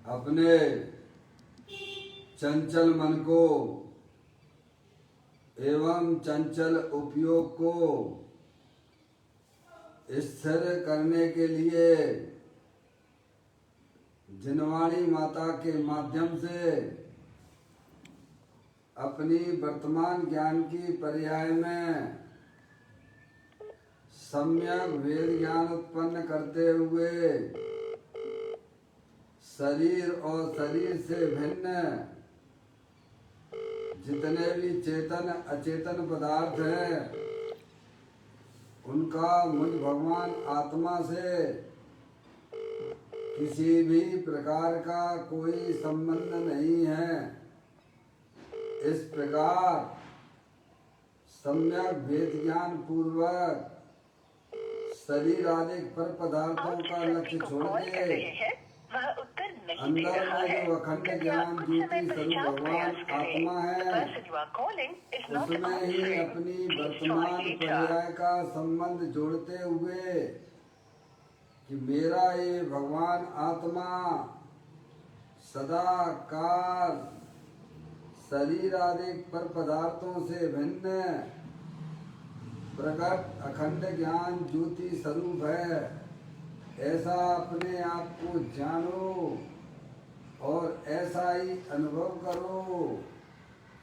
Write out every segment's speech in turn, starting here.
अपने चंचल मन को एवं चंचल उपयोग को स्थिर करने के लिए जिनवाणी माता के माध्यम से अपनी वर्तमान ज्ञान की पर्याय में सम्यक वेद ज्ञान उत्पन्न करते हुए शरीर और शरीर से भिन्न जितने भी चेतन अचेतन पदार्थ हैं उनका मुझ भगवान आत्मा से किसी भी प्रकार का कोई संबंध नहीं है। इस प्रकार सम्यक वेद ज्ञान पूर्वक शरीर आदि पर पदार्थों का लक्ष्य छोड़ के अंदर में जो अखंड ज्ञान ज्योति स्वरूप भगवान आत्मा है उसमें ही अपनी वर्तमान पर्याय का संबंध जोड़ते हुए कि मेरा ये भगवान आत्मा सदा काल शरीर आदि पर पदार्थों से भिन्न प्रकट अखंड ज्ञान ज्योति स्वरूप है, ऐसा अपने आप को जानो और ऐसा ही अनुभव करो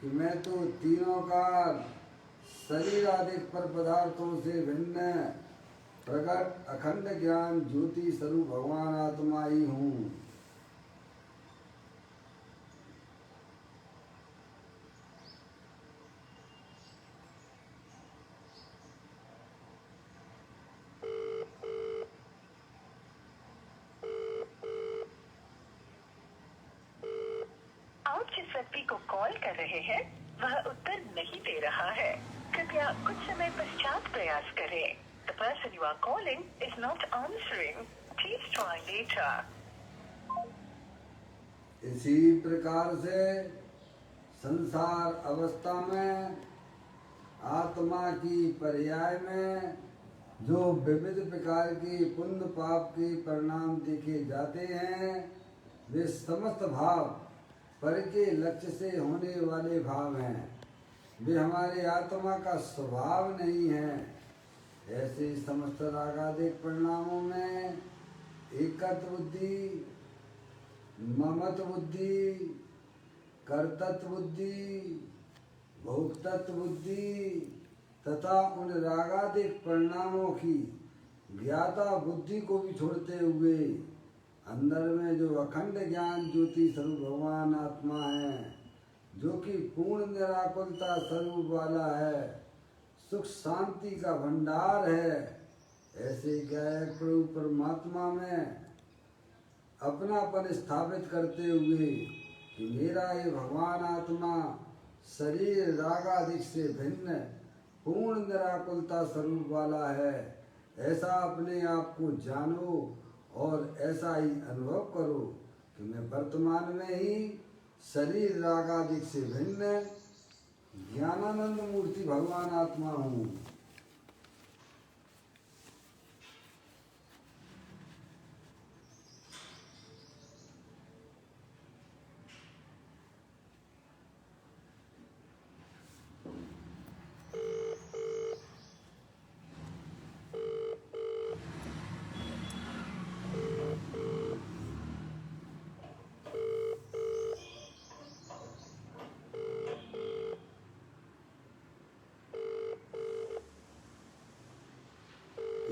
कि मैं तो तीनों काल शरीर आदि पर पदार्थों से भिन्न प्रकट अखंड ज्ञान ज्योति स्वरूप भगवान आत्मा ही हूँ। जिस व्यक्ति को कॉल कर रहे हैं वह उत्तर नहीं दे रहा है, कृपया कुछ समय पश्चात प्रयास करें। The person you are calling is not answering. Please try later. इसी प्रकार से संसार अवस्था में आत्मा की पर्याय में जो विविध प्रकार की पुण्य पाप के परिणाम देखे जाते हैं वे समस्त भाव पर के लक्ष्य से होने वाले भाव हैं, वे हमारे आत्मा का स्वभाव नहीं है। ऐसे समस्त रागादिक परिणामों में एकत्व बुद्धि, ममत्व बुद्धि, कर्तृत्व बुद्धि, भोक्तृत्व बुद्धि तथा उन रागादिक परिणामों की ज्ञाता बुद्धि को भी छोड़ते हुए अंदर में जो अखंड ज्ञान ज्योति स्वरूप भगवान आत्मा है, जो कि पूर्ण निराकुलता स्वरूप वाला है, सुख शांति का भंडार है, ऐसे गायक प्रभु परमात्मा में अपनापन स्थापित करते हुए कि मेरा ये भगवान आत्मा शरीर रागादिक से भिन्न पूर्ण निराकुलता स्वरूप वाला है, ऐसा अपने आप को जानो और ऐसा ही अनुभव करो कि मैं वर्तमान में ही शरीर रागादिक से भिन्न ज्ञानानंद मूर्ति भगवान आत्मा हूँ।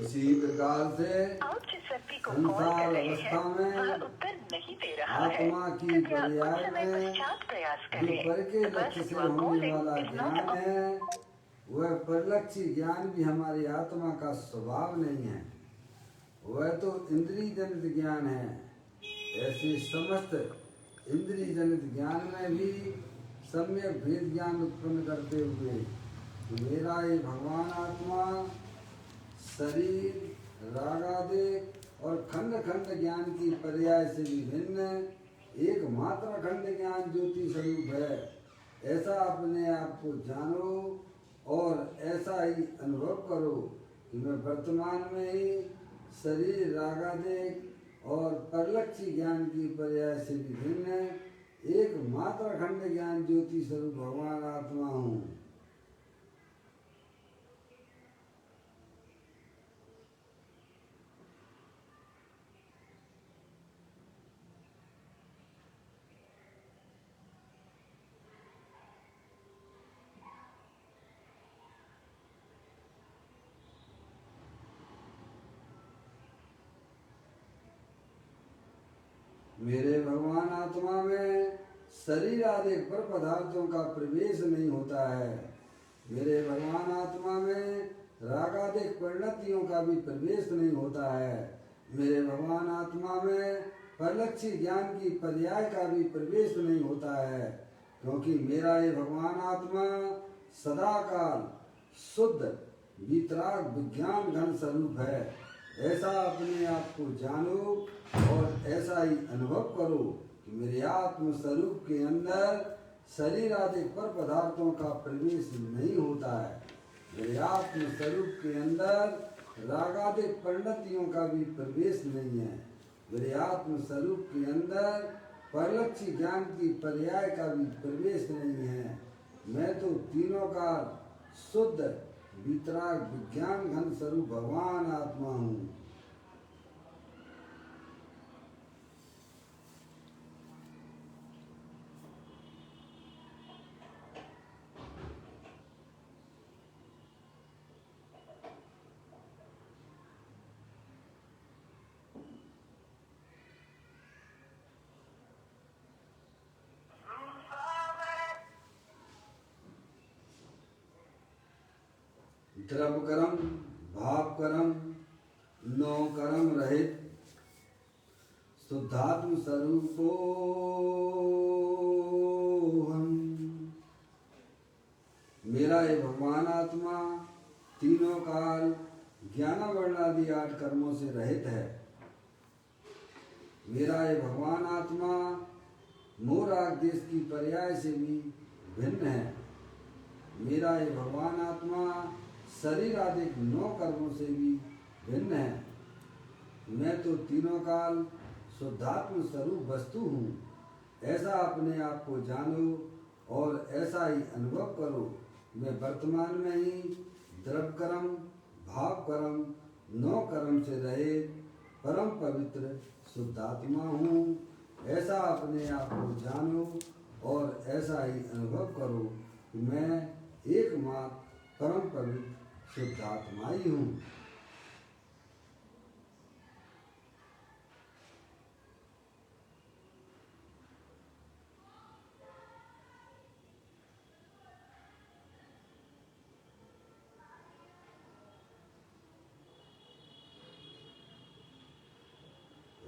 इसी प्रकार से संसार अवस्था में आत्मा की पर्याय में जो पर के लक्ष्य से होने वाला ज्ञान है वह परलक्ष्य ज्ञान भी हमारी आत्मा का स्वभाव नहीं है, वह तो इंद्रिय जनित ज्ञान है। ऐसे समस्त इंद्रिय जनित ज्ञान में भी सम्यक भेद ज्ञान उत्पन्न करते हुए मेरा ये भगवान आत्मा शरीर रागादिक और खंड खंड ज्ञान की पर्याय से भी भिन्न एकमात्र अखंड ज्ञान ज्योति स्वरूप है, ऐसा अपने आप को जानो और ऐसा ही अनुभव करो कि मैं वर्तमान में ही शरीर रागादिक और परलक्षी ज्ञान की पर्याय से भी भिन्न एक मात्र अखंड ज्ञान ज्योति स्वरूप भगवान आत्मा हूँ। मेरे भगवान आत्मा में शरीर आदि पर पदार्थों का प्रवेश नहीं होता है। मेरे भगवान आत्मा में राग आदि परिणतियों का भी प्रवेश नहीं होता है। मेरे भगवान आत्मा में परलक्षी ज्ञान की पर्याय का भी प्रवेश नहीं होता है, क्योंकि मेरा ये भगवान आत्मा सदाकाल शुद्ध वितराग विज्ञान घन स्वरूप है। ऐसा अपने आप को जानो और ऐसा ही अनुभव करो कि मेरे आत्म स्वरूप के अंदर शरीर आदि पर पदार्थों का प्रवेश नहीं होता है। मेरे आत्म स्वरूप के अंदर राग आदि परिणतियों का भी प्रवेश नहीं है। मेरे आत्म स्वरूप के अंदर परलक्षी ज्ञान की पर्याय का भी प्रवेश नहीं है। मैं तो तीनों का शुद्ध वितराग विज्ञान घन स्वरूप भगवान आत्मा हूँ। द्रव कर्म भाव कर्म नौ कर्म रहित शुद्धात्म स्वरूपो हम। मेरा ये भगवान आत्मा तीनों काल ज्ञान वर्णादि 8 कर्मों से रहित है। मेरा ये भगवान आत्मा मोह राग देश की पर्याय से भी भिन्न है। मेरा ये भगवान आत्मा शरीर आदि 9 कर्मों से भी भिन्न है। मैं तो तीनों काल शुद्धात्म स्वरूप वस्तु हूँ। ऐसा अपने आप को जानो और ऐसा ही अनुभव करो। मैं वर्तमान में ही द्रव्य कर्म भाव कर्म 9 कर्म से रहे परम पवित्र शुद्धात्मा हूँ। ऐसा अपने आप को जानो और ऐसा ही अनुभव करो कि मैं एकमात्र परम पवित्र शुद्धात्मा ही हूँ।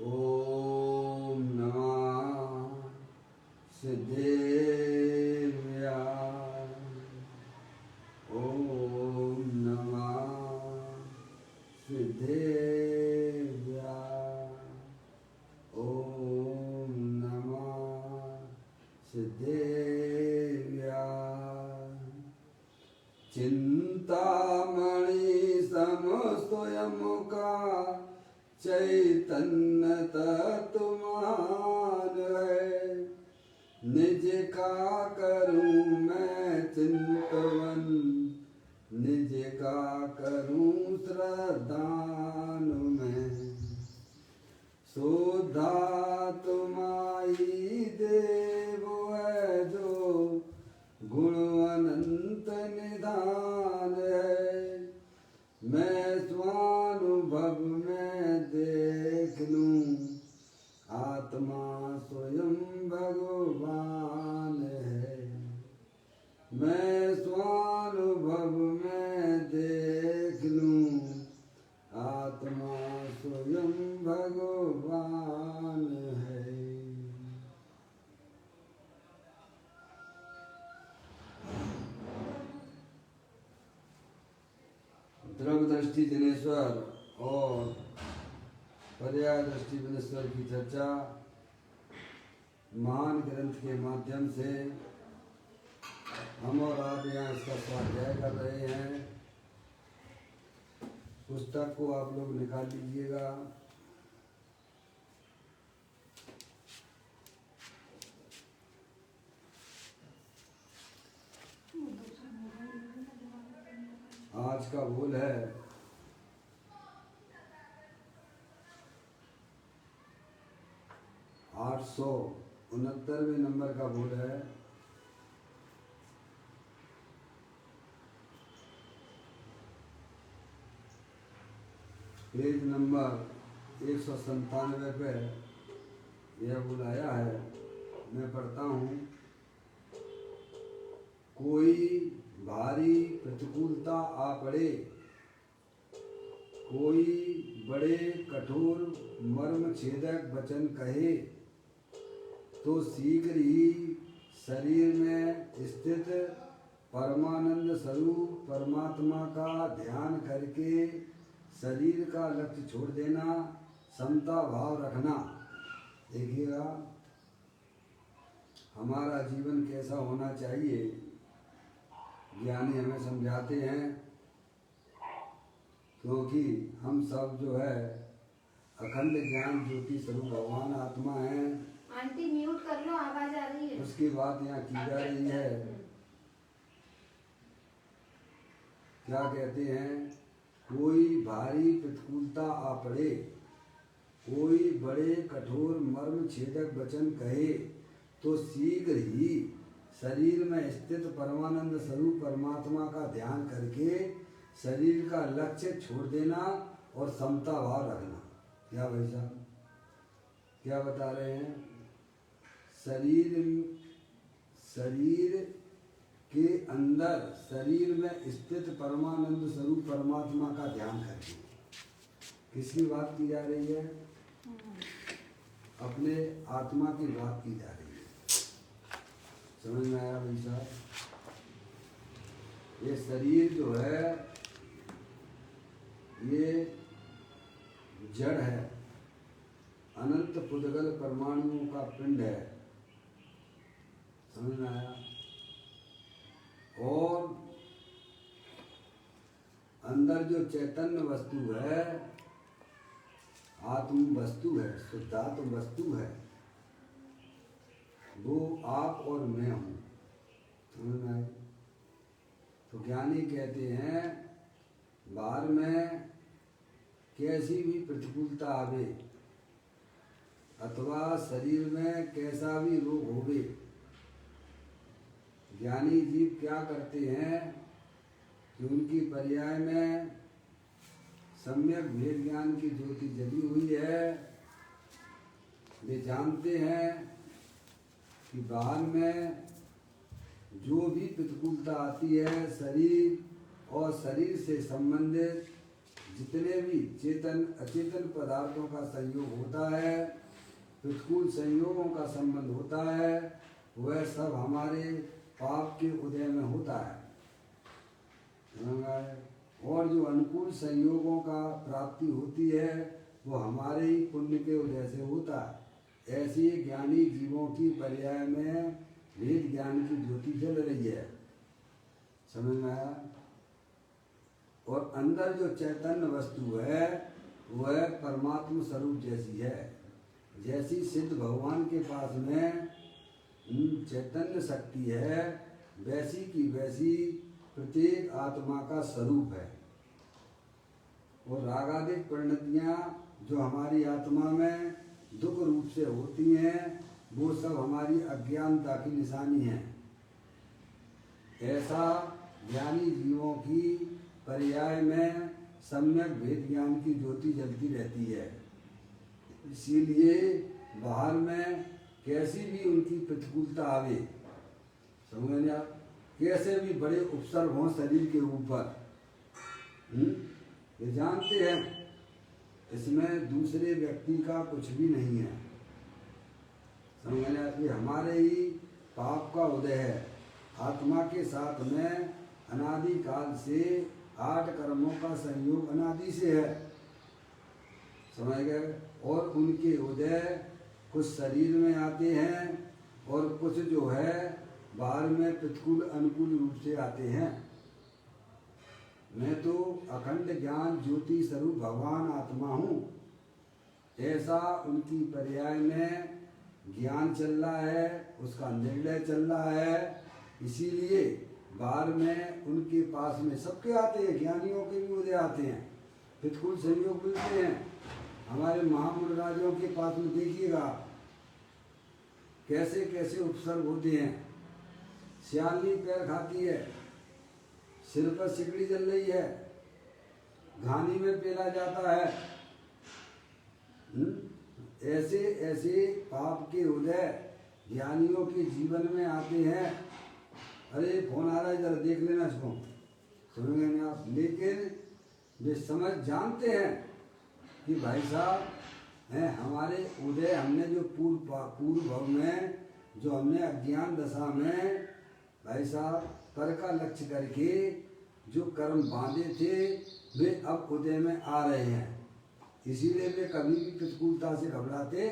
ओम नमः सिद्धेव्याय। ओम नमः सिद्धेव्याय। ओम नमः सिद्धेव्याय। चिंतामणि समस्तोयम का चैतन्य तत्वमान है। निज का करूं मैं चिंतवन निज का करूं श्रद्धान में। शुद्धात्माई देव है जो गुण अनंत निधान है। मैं स्वानुभव में देख लूं आत्मा स्वयं भगवान है। मैं स्वानुभव में देख लूं आत्मा स्वयं भगवान है। द्रव्य दृष्टि जनेश्वर और पर्याय दृष्टि जनेश्वर की चर्चा महान ग्रंथ के माध्यम से हम और आप यहाँ इसका स्वाध्याय कर रहे हैं। पुस्तक को आप लोग निकाल लीजिएगा। आज का बोल है 869वें नंबर का बोल है। पेज नंबर 197 पे यह बोल आया है। मैं पढ़ता हूँ। कोई भारी प्रतिकूलता आ पड़े, कोई बड़े कठोर मर्म छेदक वचन कहे, तो शीघ्र ही शरीर में स्थित परमानंद स्वरूप परमात्मा का ध्यान करके शरीर का लक्ष्य छोड़ देना, समता भाव रखना। देखिएगा हमारा जीवन कैसा होना चाहिए। ज्ञानी हमें समझाते हैं, क्योंकि हम सब जो है अखंड ज्ञान ज्योति स्वरूप भगवान आत्मा है। आंटी म्यूट कर लो, आवाज आ रही है। उसकी बात यहाँ की जा रही है। क्या कहते हैं? कोई भारी प्रतिकूलता आ पड़े, कोई बड़े कठोर मर्म छेदक वचन कहे, तो शीघ्र ही शरीर में स्थित परमानंद स्वरूप परमात्मा का ध्यान करके शरीर का लक्ष्य छोड़ देना और समता भाव रखना। क्या भाई साहब क्या बता रहे हैं? शरीर के अंदर शरीर में स्थित परमानंद स्वरूप परमात्मा का ध्यान करके। किसकी बात की जा रही है? अपने आत्मा की बात की जा रही है। समझ में आया भाई साहब? ये शरीर जो है ये जड़ है, अनंत पुद्गल परमाणुओं का पिंड है। समझ में आया? और अंदर जो चैतन्य वस्तु है, आत्म वस्तु है, शुद्धात्म वस्तु है, वो आप और मैं हूँ। समझ में आया? तो ज्ञानी कहते हैं बाहर में कैसी भी प्रतिकूलता आवे अथवा शरीर में कैसा भी रोग होवे, ज्ञानी जीव क्या करते हैं कि उनकी पर्याय में सम्यक भेद ज्ञान की ज्योति जली हुई है। वे जानते हैं कि बाहर में जो भी प्रतिकूलता आती है, शरीर और शरीर से संबंधित जितने भी चेतन अचेतन पदार्थों का संयोग होता है, प्रतिकूल संयोगों का संबंध होता है, वह सब हमारे पाप के उदय में होता है। और जो अनुकूल संयोगों का प्राप्ति होती है वो हमारे ही पुण्य के उदय से होता है। ऐसी ज्ञानी जीवों की पर्याय में वेद ज्ञान की ज्योति जल रही है। समझ में आया? और अंदर जो चैतन्य वस्तु है वह परमात्मा स्वरूप जैसी है। जैसी सिद्ध भगवान के पास में चैतन्य शक्ति है, वैसी की वैसी प्रत्येक आत्मा का स्वरूप है। और रागादिक परिणतियाँ जो हमारी आत्मा में दुख रूप से होती हैं, वो सब हमारी अज्ञानता की निशानी है। ऐसा ज्ञानी जीवों की पर्याय में सम्यक भेद ज्ञान की ज्योति जलती रहती है। इसीलिए बाहर में कैसी भी उनकी प्रतिकूलता आवे, समझेंगे आप, कैसे भी बड़े उपसर्ग हों शरीर के ऊपर, ये जानते हैं इसमें दूसरे व्यक्ति का कुछ भी नहीं है। समझेंगे आप, ये हमारे ही पाप का उदय है। आत्मा के साथ में अनादि काल से 8 कर्मों का संयोग अनादि से है। समझ गए? और उनके उदय कुछ शरीर में आते हैं और कुछ जो है बाहर में प्रतिकूल अनुकूल रूप से आते हैं। मैं तो अखंड ज्ञान ज्योति स्वरूप भगवान आत्मा हूँ, ऐसा उनकी पर्याय में ज्ञान चल रहा है, उसका निर्णय चल रहा है। इसीलिए बार में उनके पास में सबके आते हैं, ज्ञानियों के भी उदय आते हैं, प्रतिकूल संयोग मिलते हैं। हमारे महामुरारियों के पास में देखिएगा कैसे कैसे उपसर्ग होते हैं। सियालनी पैर खाती है, सिर पर सिकड़ी जल रही है, घानी में पेला जाता है। ऐसे ऐसे पाप के उदय ज्ञानियों के जीवन में आते हैं। अरे फोन आ रहा है, जरा देख लेना इसको, सुनेंगे नहीं आप। लेकिन वे समझ जानते हैं कि भाई साहब हैं हमारे उदय, हमने जो पूर्व भाव में जो हमने अज्ञान दशा में भाई साहब पर का लक्ष्य करके जो कर्म बांधे थे वे अब उदय में आ रहे हैं। इसीलिए वे कभी भी प्रतिकूलता से घबराते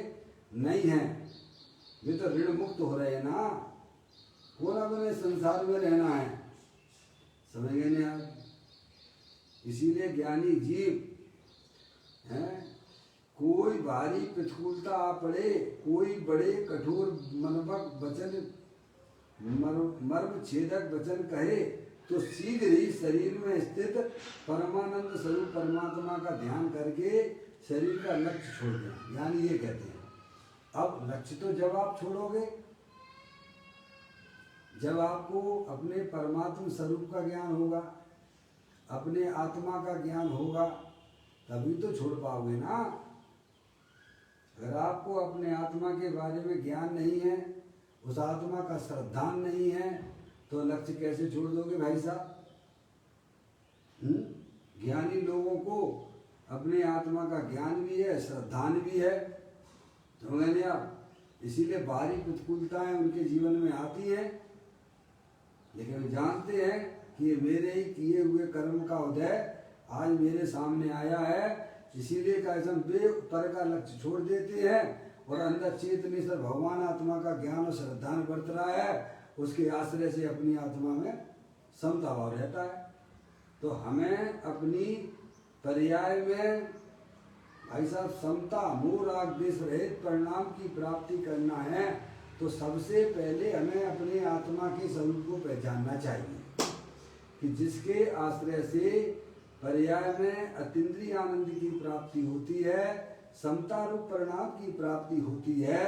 नहीं हैं। वे तो ऋण मुक्त हो रहे हैं ना, कौन अपने संसार में रहना है, समझ गए नहीं आप। इसीलिए ज्ञानी जीव हैं, कोई भारी प्रतिकूलता आ पड़े, कोई बड़े कठोर मनमक वचन मर्म छेदक वचन कहे तो शीघ्र ही शरीर में स्थित परमानंद स्वरूप परमात्मा का ध्यान करके शरीर का लक्ष्य छोड़ दें। यानी ये कहते हैं अब लक्ष्य तो जब आप छोड़ोगे, जब आपको अपने परमात्मा स्वरूप का ज्ञान होगा, अपने आत्मा का ज्ञान होगा, तभी तो छोड़ पाओगे ना। अगर आपको अपने आत्मा के बारे में ज्ञान नहीं है, उस आत्मा का श्रद्धान नहीं है, तो लक्ष्य कैसे छोड़ दोगे भाई साहब। ज्ञानी लोगों को अपने आत्मा का ज्ञान भी है, श्रद्धान भी है, समझ नहीं आप। इसीलिए बाहरी प्रतिकूलताएं उनके जीवन में आती हैं, लेकिन वे जानते हैं कि ये मेरे ही किए हुए कर्म का उदय आज मेरे सामने आया है। इसीलिए कैसे वे पर का लक्ष्य छोड़ देते हैं और अंदर चेतनी से भगवान आत्मा का ज्ञान और श्रद्धान बरत रहा है, उसके आश्रय से अपनी आत्मा में समता भाव रहता है। तो हमें अपनी पर्याय में भाई साहब समता मोह राग द्वेष रहित परिणाम की प्राप्ति करना है, तो सबसे पहले हमें अपने आत्मा के स्वरूप को पहचानना चाहिए कि जिसके आश्रय से पर्याय में अतीन्द्रिय आनंद की प्राप्ति होती है, समता रूप परिणाम की प्राप्ति होती है।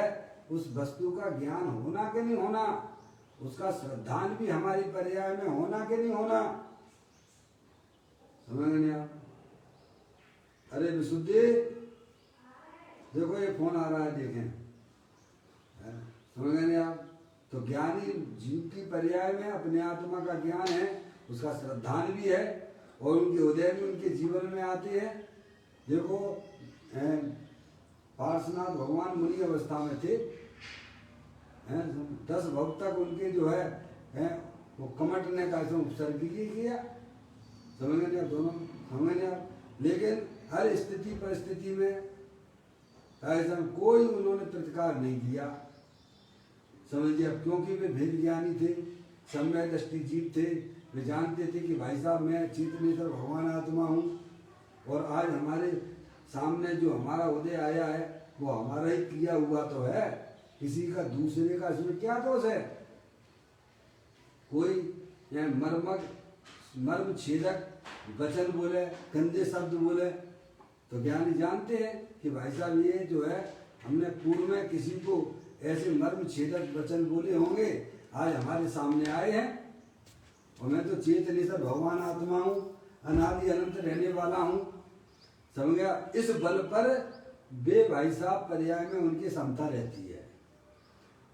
उस वस्तु का ज्ञान होना कि नहीं होना, उसका श्रद्धान भी हमारी पर्याय में होना कि नहीं होना, समझ नहीं आप। अरे विशुद्धि देखो ये फोन आ रहा है, देखें, समझ नहीं आप। तो ज्ञानी जीव की पर्याय में अपने आत्मा का ज्ञान है, उसका श्रद्धान भी है और उनके उदय भी उनके जीवन में आते हैं। देखो पार्श्वनाथ भगवान मुनि अवस्था में थे, 10 भक्त तक उनके जो है वो कमट ने का उपसर्ग किया, समझ नहीं आप, दोनों समझ नहीं आप। लेकिन हर स्थिति परिस्थिति में ऐसा कोई उन्होंने प्रतिकार नहीं किया, समझिए आप, क्योंकि वे भेद ज्ञानी थे, सम्यक दृष्टि जीव थे। वे जानते थे कि भाई साहब मैं चेतनेश्वर भगवान आत्मा हूँ और आज हमारे सामने जो हमारा उदय आया है वो हमारा ही किया हुआ तो है, किसी का दूसरे का इसमें क्या दोष है। कोई मर्म छेदक वचन बोले, गंदे शब्द बोले, तो ज्ञानी जानते हैं कि भाई साहब ये जो है हमने पूर्व में किसी को ऐसे मर्म छेदक वचन बोले होंगे, आज हमारे सामने आए हैं। और मैं तो चेतनेश्वर भगवान आत्मा हूँ, अनादि अनंत रहने वाला हूँ, समझ गया। इस बल पर वे भाई साहब पर्याय में उनकी समता रहती है।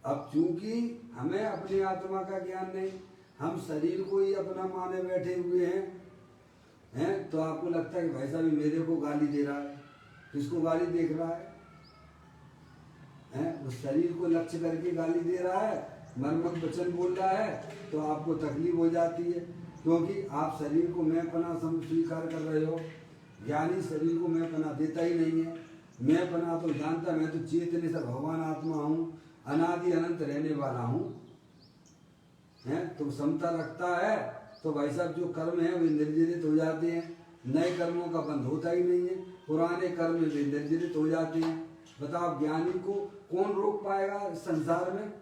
अब चूंकि हमें अपनी आत्मा का ज्ञान नहीं, हम शरीर को ही अपना माने बैठे हुए हैं, तो आपको लगता है कि भाई साहब मेरे को गाली दे रहा है, किसको गाली देख रहा है, उस शरीर को लक्ष्य करके गाली दे रहा है, मर्मक वचन बोल रहा है, तो आपको तकलीफ हो जाती है, क्योंकि आप शरीर को मैं पना स्वीकार कर रहे हो। ज्ञानी शरीर को मैं पना देता ही नहीं है, मैं पना तो जानता, मैं तो चेतनेश्वर भगवान आत्मा हूँ, अनादि अनंत रहने वाला हूँ, तो समता रखता है। तो भाई साहब जो कर्म है वे निर्जरित हो जाते हैं, नए कर्मों का बंध होता ही नहीं है, पुराने कर्म वे निर्जरित हो जाते हैं। बताओ ज्ञानी को कौन रोक पाएगा इस संसार में,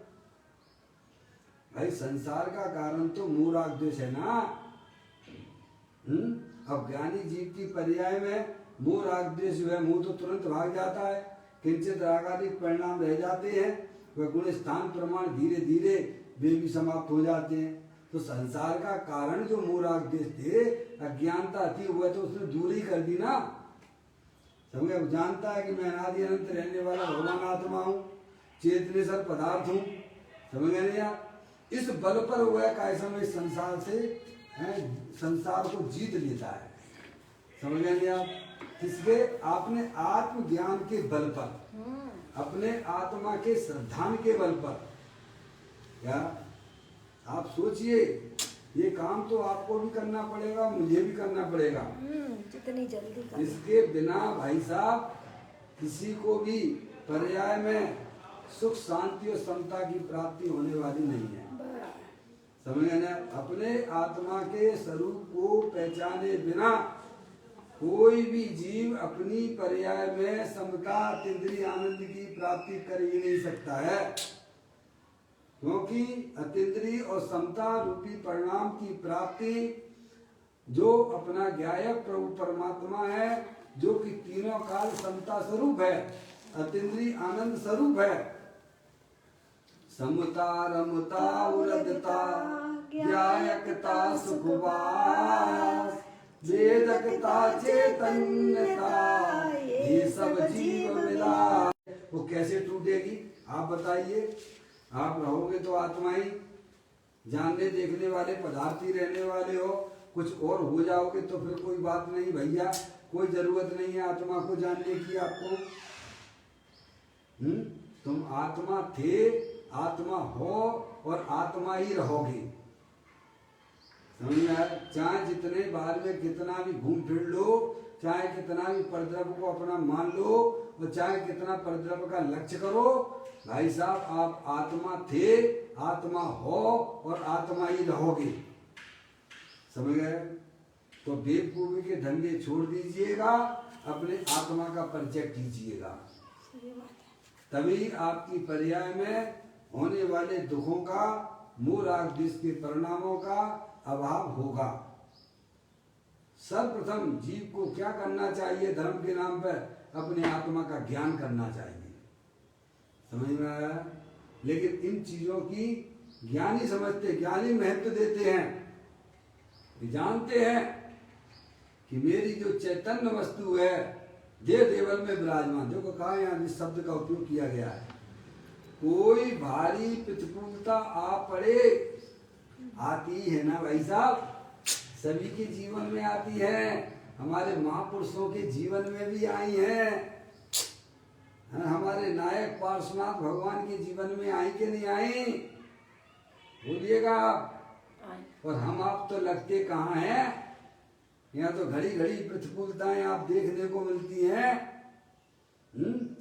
भाई संसार का कारण तो मोह राग द्वेष है ना। अब ज्ञानी जीव की पर्याय में मोह राग द्वेष जो है, मोह तो तुरंत भाग जाता है, किंचित रागादिक परिणाम रह जाते हैं, वह गुण स्थान प्रमाण धीरे धीरे वे भी समाप्त हो जाते हैं। तो संसार का कारण जो मोह राग द्वेष थे, अज्ञानता थी, वह तो उसने दूर ही कर दी ना। समझे, वो जानता है कि मैं अनादि अनंत रहने वाला भगवान आत्मा हूँ, चेतनेश्वर पदार्थ हूँ। समझ गए यार, इस बल पर वह कैसा में संसार से संसार को जीत लेता है। समझ गए आप, किसके? आपने आत्मज्ञान के बल पर, अपने आत्मा के श्रद्धान के बल पर। क्या आप सोचिए, ये काम तो आपको भी करना पड़ेगा, मुझे भी करना पड़ेगा, जितनी जल्दी कर। इसके बिना भाई साहब किसी को भी पर्याय में सुख शांति और समता की प्राप्ति होने वाली नहीं है। समझ गए ना? अपने आत्मा के स्वरूप को पहचाने बिना कोई भी जीव अपनी पर्याय में समता अतीन्द्रिय आनंद की प्राप्ति कर ही नहीं सकता है, क्योंकि अतीन्द्रिय और समता रूपी परिणाम की प्राप्ति जो अपना ज्ञायक प्रभु परमात्मा है, जो कि तीनों काल समता स्वरूप है, अतीन्द्रिय आनंद स्वरूप है। समता रमता उरदता ज्ञायकता सुखवास वेदकता चैतन्यता, ये सब जीव मिला। वो कैसे टूटेगी आप बताइए? आप रहोगे तो आत्मा ही, जानने देखने वाले पदार्थी रहने वाले हो, कुछ और हो जाओगे तो फिर कोई बात नहीं भैया, कोई जरूरत नहीं है आत्मा को जानने की आपको। तुम आत्मा थे, आत्मा हो और आत्मा ही रहोगे। समझ में आया? चाहे जितने बार में कितना भी घूम फिर लो, चाहे कितना भी परद्रव्य को अपना मान लो, और चाहे कितना परद्रव्य का लक्ष्य करो, भाई साहब आप आत्मा थे, आत्मा हो और आत्मा ही रहोगे। समझ गए? तो बेवकूफी के धंधे छोड़ दीजिएगा, अपने आत्मा का परिचय कीजिएगा, तभी आपकी पर्याय में होने वाले दुखों का, मोह राग द्वेष के परिणामों का अभाव होगा। सर्वप्रथम जीव को क्या करना चाहिए? धर्म के नाम पर अपने आत्मा का ज्ञान करना चाहिए। समझ में आया? लेकिन इन चीजों की ज्ञानी समझते, ज्ञानी महत्व देते हैं, जानते हैं कि मेरी जो चैतन्य वस्तु है देव देवल में विराजमान, जो कहा यहाँ जिस शब्द का उपयोग किया गया है, कोई भारी प्रतिकूलता आ पड़े, आती है ना भाई साहब, सभी के जीवन में आती है, हमारे महापुरुषों के जीवन में भी आई है, हमारे नायक पार्श्वनाथ भगवान के जीवन में आई कि नहीं आई? बोलिएगा आप। और हम आप तो लगते कहाँ हैं? यहाँ तो घड़ी घड़ी प्रतिकूलताएं आप देखने को मिलती हैं।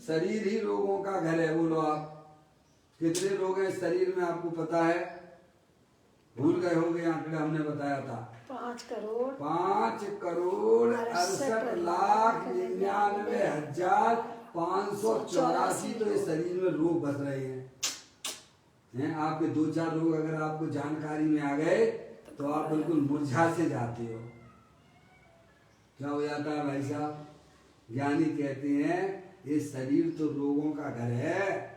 शरीर ही रोगों का घर है। बोलो आप, कितने रोग हैं शरीर में आपको पता है? भूल गए होंगे, आंकड़े हमने बताया था 5 करोड़ 5,99,584 तो इस शरीर में रोग बस रहे हैं। आपके 2-4 रोग अगर आपको जानकारी में आ गए तो आप बिल्कुल मुरझा से जाते हो। क्या हो जाता है भाई साहब? ज्ञानी कहते हैं ये शरीर तो रोगों का घर है,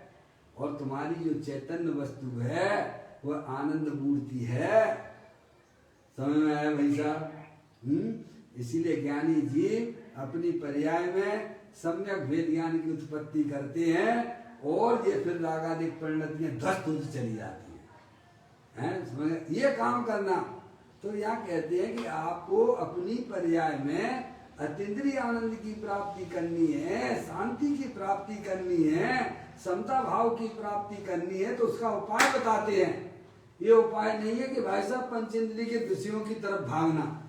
और तुम्हारी जो चैतन्य वस्तु है वह आनंद मूर्ति है। समझ में आया भाई साहब? इसीलिए ज्ञानी जीव अपनी पर्याय में सम्यक वेद ज्ञान की उत्पत्ति करते हैं, और ये फिर रागादिक परिणतियां ध्वस्त होती चली जाती हैं। समझ? ये काम करना। तो यहाँ कहते हैं कि आपको अपनी पर्याय में अतीन्द्रिय आनंद की प्राप्ति करनी है, शांति की प्राप्ति करनी है, समता भाव की प्राप्ति करनी है, तो उसका उपाय बताते हैं। ये उपाय नहीं है कि भाई साहब पंचेंद्रिय के विषयों की तरफ भागना,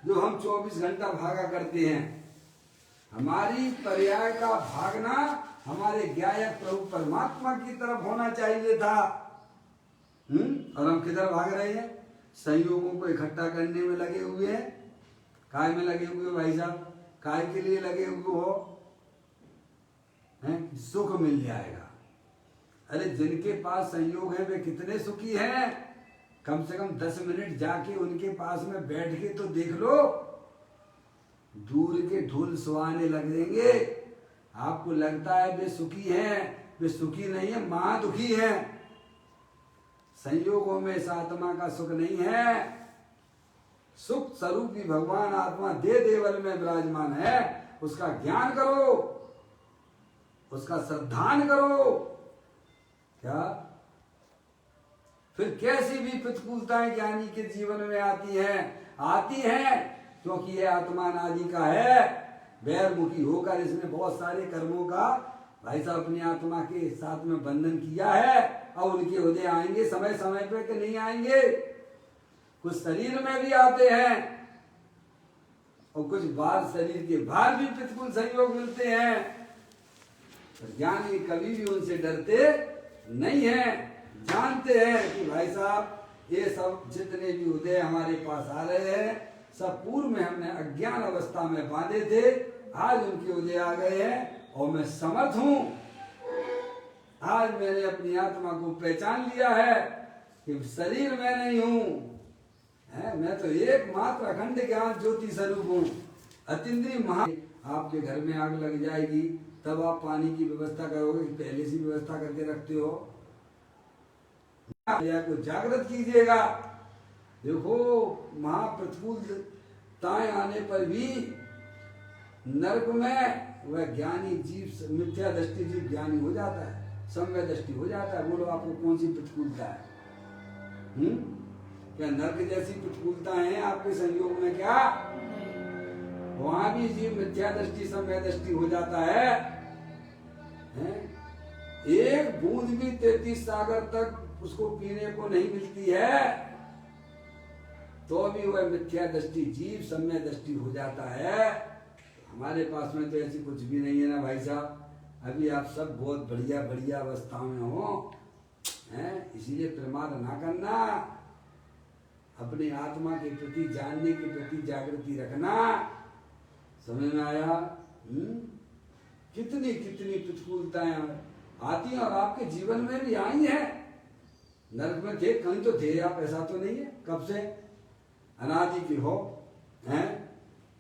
जो हम 24 घंटा भागा करते हैं। हमारी पर्याय का भागना हमारे ज्ञायक प्रभु परमात्मा की तरफ होना चाहिए था। और हम किधर भाग रहे हैं? संयोगों को इकट्ठा करने में लगे हुए हैं। काय में लगे हुए हो भाई साहब? काय के लिए लगे हुए हो? सुख मिल जाएगा। अरे जिनके पास संयोग है वे कितने सुखी हैं। कम से कम 10 मिनट जाके उनके पास में बैठ के तो देख लो, दूर के ढोल सुहाने लगेंगे। आपको लगता है वे सुखी हैं, वे सुखी नहीं है, महा दुखी हैं। संयोगों में इस आत्मा का सुख नहीं है। सुख स्वरूपी भगवान आत्मा दे देवल में विराजमान है। उसका ज्ञान करो, उसका श्रद्धान करो। क्या फिर कैसी भी प्रतिकूलताएं ज्ञानी के जीवन में आती हैं क्योंकि यह आत्मा अनादि का है। बैरमुखी होकर इसने बहुत सारे कर्मों का भाई साहब अपनी आत्मा के साथ में बंधन किया है। और उनके उदय आएंगे समय समय पे कि नहीं आएंगे। कुछ शरीर में भी आते हैं और कुछ बाहर शरीर के बाहर भी प्रतिकूल संयोग मिलते हैं। तो ज्ञानी कभी भी उनसे डरते नहीं है, जानते हैं कि भाई साहब ये सब जितने भी उदय हमारे पास आ रहे हैं सब पूर्व में हमने अज्ञान अवस्था में बांधे थे, आज उनके उदय आ गए हैं और मैं समर्थ हूं। आज मैंने अपनी आत्मा को पहचान लिया है कि शरीर मैं नहीं हूं, मैं तो एकमात्र अखंड ज्ञान ज्योति स्वरूप हूं। अतीन्द्रिय महा आपके घर में आग लग जाएगी तब आप पानी की व्यवस्था करोगे कि पहले से व्यवस्था करके रखते हो। को जागृत कीजिएगा। देखो महाप्रतिकूलताएं आने पर भी नरक में वह ज्ञानी जीव मिथ्या दृष्टि जीव ज्ञानी हो जाता है, सम्य दृष्टि हो जाता है। बोलो आपको कौन सी प्रतिकूलता है? क्या नरक जैसी प्रतिकूलता है आपके संयोग में? क्या वहां भी जीव मिथ्या दृष्टि सम्य दृष्टि हो जाता है? एक बूंद भी 33 सागर तक उसको पीने को नहीं मिलती है तो भी वह मिथ्या दृष्टि जीव सम्य दृष्टि हो जाता है। हमारे पास में तो ऐसी कुछ भी नहीं है ना भाई साहब। अभी आप सब बहुत बढ़िया बढ़िया अवस्थाओं में हो, इसीलिए प्रमाद ना करना। अपनी आत्मा के प्रति जानने के प्रति जागृति रखना। समझ में आया? कितनी कितनी प्रतिकूलताएं आती हैं और आपके जीवन में भी आई हैं। नरक में थे, कहीं तो थे आप, ऐसा तो नहीं है। कब से? अनादि के हो, हैं?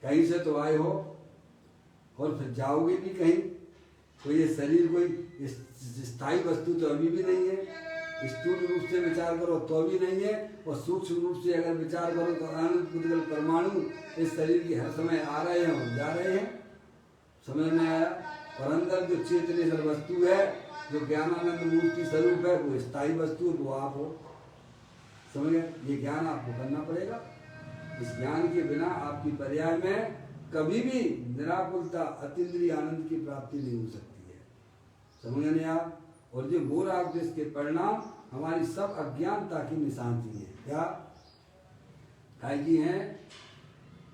कहीं से तो आए हो और फिर जाओगे भी कहीं। कोई ये शरीर कोई स्थायी वस्तु तो अभी भी नहीं है। स्थूल रूप से विचार करो तो भी नहीं है, और सूक्ष्म रूप से अगर विचार करो तो अनंत पुद्गल परमाणु इस शरीर के हर समय आ रहे हैं और जा रहे हैं। समझ में आया? और अंदर जो चेतनेश्वर वस्तु है, जो ज्ञानानंद मूर्ति स्वरूप है, वो स्थायी वस्तु, वो आप हो। समझ गए? ये ज्ञान आपको करना पड़ेगा। इस ज्ञान के बिना आपकी पर्याय में कभी भी निराकुलता अतीन्द्रिय आनंद की प्राप्ति नहीं हो सकती है। समझ गए आप? और जो मोराग के परिणाम हमारी सब अज्ञानता की निशानी है। क्या की है?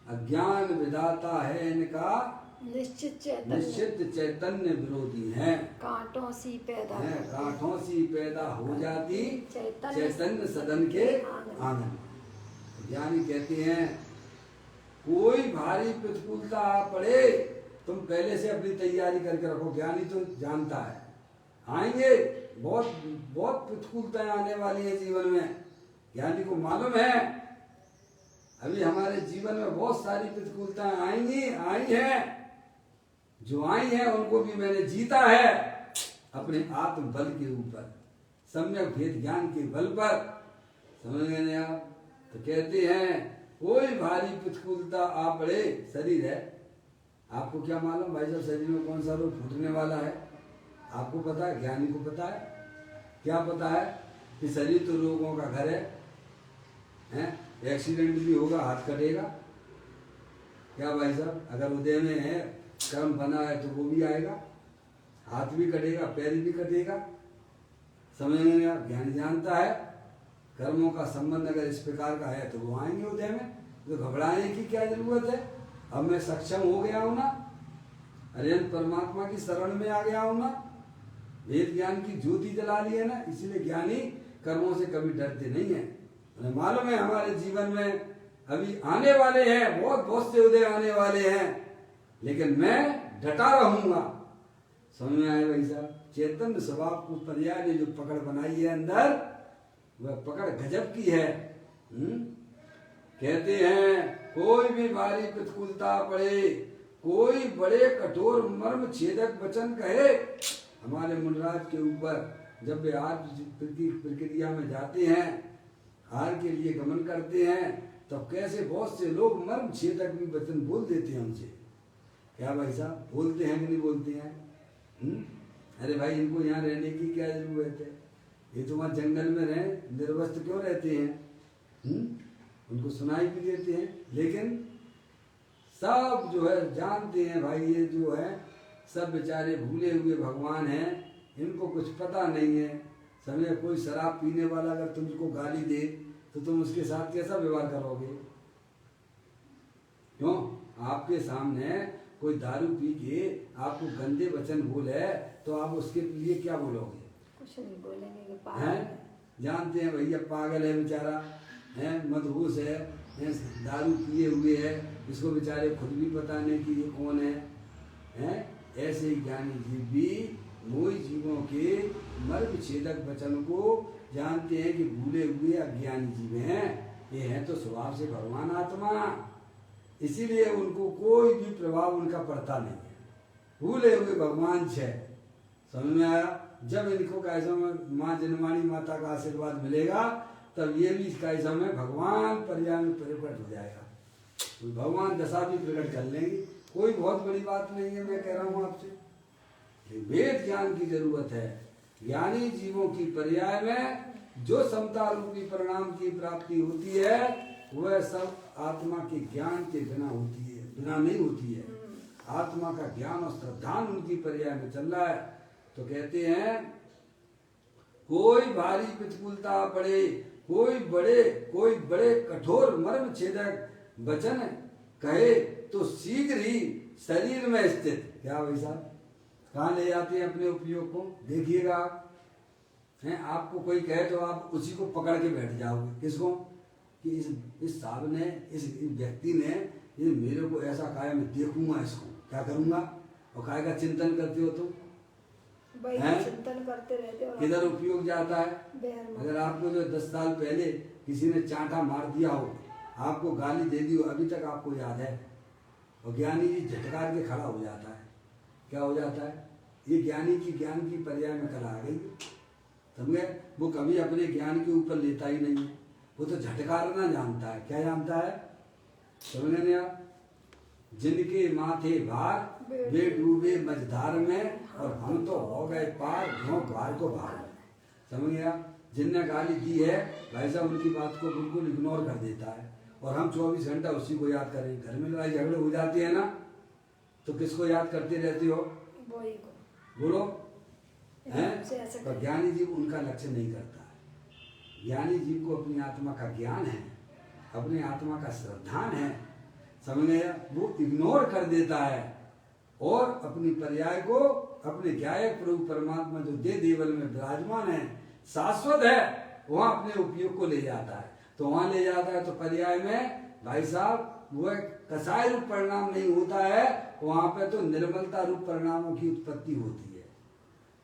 अज्ञान विधाता है इनका निश्चित चैतन्य विरोधी है। कांटों सी पैदा है, कांटों सी पैदा हो जाती चैतन्य सदन के आंगन। ज्ञानी कहते हैं कोई भारी प्रतिकूलता आ पड़े तुम पहले से अपनी तैयारी करके रखो। ज्ञानी तो जानता है आएंगे, बहुत बहुत प्रतिकूलताएं आने वाली है जीवन में। ज्ञानी को मालूम है अभी हमारे जीवन में बहुत सारी प्रतिकूलताएं आएंगी, आई हैं। जो आई हैं उनको भी मैंने जीता है अपने आत्म बल के ऊपर, सम्यक भेद ज्ञान के बल पर। समझ गए आप? तो कहते हैं कोई भारी प्रतिकूलता आ पड़े, शरीर है, आपको क्या मालूम भाई साहब शरीर में कौन सा रोग फूटने वाला है? आपको पता है? ज्ञानी को पता है। क्या पता है? कि शरीर तो रोगों का घर है? एक्सीडेंट भी होगा, हाथ कटेगा। क्या भाई साहब? अगर उदय में है, कर्म बना है तो वो भी आएगा, हाथ भी कटेगा, पैर भी कटेगा। समझ में आप? ज्ञानी जानता है कर्मों का संबंध अगर इस प्रकार का है तो वो आएंगे उदय में। तो घबराने की क्या जरूरत है? अब मैं सक्षम हो गया हूं ना, अरिहंत परमात्मा की शरण में आ गया हूं ना, वेद ज्ञान की ज्योति जला ली है ना, इसलिए ज्ञानी कर्मों से कभी डरते नहीं है। उन्हें मालूम है हमारे जीवन में अभी आने वाले हैं, बहुत बहुत से उदय आने वाले हैं, लेकिन मैं डटा रहूंगा। समझ में आया भाई साहब? चैतन्य स्वभाव को पर्याय ने जो पकड़ बनाई है अंदर, वह पकड़ गजब की है। कहते हैं कोई भी भारी प्रतिकूलता पड़े, कोई बड़े कठोर मर्म छेदक वचन कहे, हमारे मुनराज के ऊपर जब वे आज प्रक्रिया में जाते हैं, हार के लिए गमन करते हैं, तब कैसे बहुत से लोग मर्म छेदक भी वचन बोल देते हैं उनसे। क्या भाई साहब बोलते हैं कि नहीं बोलते हैं? अरे भाई इनको यहाँ रहने की क्या जरूरत है? ये तो वहाँ जंगल में रहे, निर्वस्त्र क्यों रहते हैं? उनको सुनाई भी देते हैं, लेकिन सब जो है जानते हैं भाई ये जो है सब बेचारे भूले हुए भगवान हैं, इनको कुछ पता नहीं है। समझे? कोई शराब पीने वाला अगर तुमको गाली दे तो तुम उसके साथ कैसा व्यवहार करोगे? क्यों? आपके सामने कोई दारू पी के आपको गंदे वचन बोले तो आप उसके लिए क्या बोलोगे? कुछ नहीं बोलेंगे कि पागल हैं? है। जानते हैं भैया पागल है बेचारा, है मदहोश है, दारू पिए हुए है, इसको बेचारे खुद भी पता नहीं कि ये कौन है, हैं? ऐसे ही ज्ञानी जीव भी मोह जीवों के मर्म छेदक वचन को जानते हैं कि भूले हुए अज्ञानी जीव हैं, ये हैं तो स्वभाव से भगवान आत्मा, इसीलिए उनको कोई भी प्रभाव उनका पड़ता नहीं है। भूले हुए भगवान छह। समझ में आया? जब इनको कैसा में माँ जन्मानी माता का आशीर्वाद मिलेगा तब ये भी कैसा में भगवान पर्याय में प्रकट हो जाएगा, तो भगवान दशा भी प्रकट कर लेंगे। कोई बहुत बड़ी बात नहीं है, मैं कह रहा हूँ आपसे। वेद ज्ञान की जरूरत है। ज्ञानी जीवों की पर्याय में जो समता रूपी परिणाम की प्राप्ति होती है वह सब आत्मा के ज्ञान के बिना होती है, बिना नहीं होती है। आत्मा का ज्ञान और श्रद्धान उनकी पर्याय में चल रहा है। तो कहते हैं कोई भारी प्रतिकूलता पड़े, कोई बड़े कठोर मर्म छेदक वचन कहे तो शीघ्र ही शरीर में स्थित, क्या भाई साहब कहाँ ले जाते हैं अपने उपयोग को? देखिएगा आप, हैं आपको कोई कहे तो आप उसी को पकड़ के बैठ जाओगे। किसको? कि इस साहब ने, इस व्यक्ति ने ये मेरे को ऐसा कहा, मैं देखूंगा इसको क्या करूंगा, और काय का चिंतन करते हो तुम? चिंतन करते रहते हो। किधर उपयोग जाता है? अगर आपको जो 10 साल पहले किसी ने चांटा मार दिया हो, आपको गाली दे दी हो, अभी तक आपको याद है, और ज्ञानी जी झटकार के खड़ा हो जाता है। क्या हो जाता है? ये ज्ञानी की ज्ञान की पर्याय में कला आ गई। समझे? वो कभी अपने ज्ञान के ऊपर लेता ही नहीं है, वो तो झटकारना जानता है। क्या जानता है? समझ नहीं आप? जिनके माथे भार वे डूबे मझधार में, और हम तो हो गए पार घों भार को भार। समझ गया? जिनने गाली दी है भाई साहब उनकी बात को बिल्कुल इग्नोर कर देता है, और हम 24 घंटा उसी को याद करें। घर में लड़ाई झगड़े हो जाते हैं ना, तो किसको याद करते रहते हो? वही को। बोलो हैं? पर ज्ञानी जीव उनका लक्ष्य नहीं करता है। ज्ञानी जीव को अपनी आत्मा का ज्ञान है, अपनी आत्मा का श्रद्धान है। समझ गया? वो इग्नोर कर देता है और अपनी पर्याय को अपने ज्ञायक प्रभु परमात्मा जो दे देवल में विराजमान है, शाश्वत है, वहां अपने उपयोग को ले जाता है। तो वहां ले जाता है तो पर्याय में भाई साहब वह कसाय रूप परिणाम नहीं होता है, वहां पे तो निर्मलता रूप परिणामों की उत्पत्ति होती है।